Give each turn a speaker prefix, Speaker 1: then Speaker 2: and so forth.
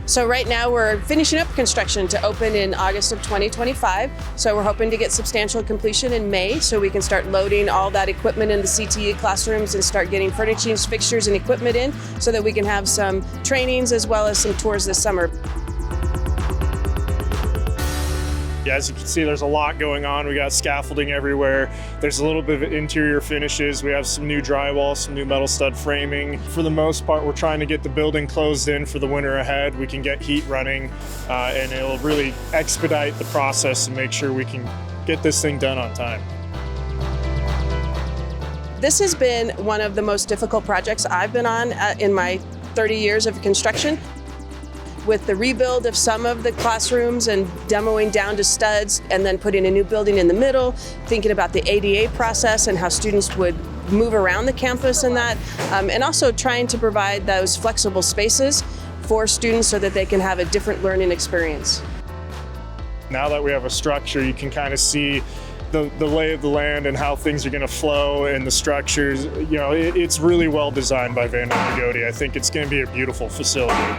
Speaker 1: So right now we're finishing up construction to open in August of 2025. So we're hoping to get substantial completion in May so we can start loading all that equipment in the CTE classrooms and start getting furnishings, fixtures, and equipment in so that we can have some trainings as well as some tours this summer.
Speaker 2: Yeah, as you can see, there's a lot going on. We got scaffolding everywhere. There's a little bit of interior finishes. We have some new drywall, some new metal stud framing. For the most part, we're trying to get the building closed in for the winter ahead. We can get heat running, and it'll really expedite the process and make sure we can get this thing done on time.
Speaker 1: This has been one of the most difficult projects I've been on in my 30 years of construction. With the rebuild of some of the classrooms and demoing down to studs and then putting a new building in the middle, thinking about the ADA process and how students would move around the campus and that, and also trying to provide those flexible spaces for students so that they can have a different learning experience.
Speaker 2: Now that we have a structure, you can kind of see the lay of the land and how things are going to flow and the structures. You know, it's really well designed by Van Goody. I think it's going to be a beautiful facility.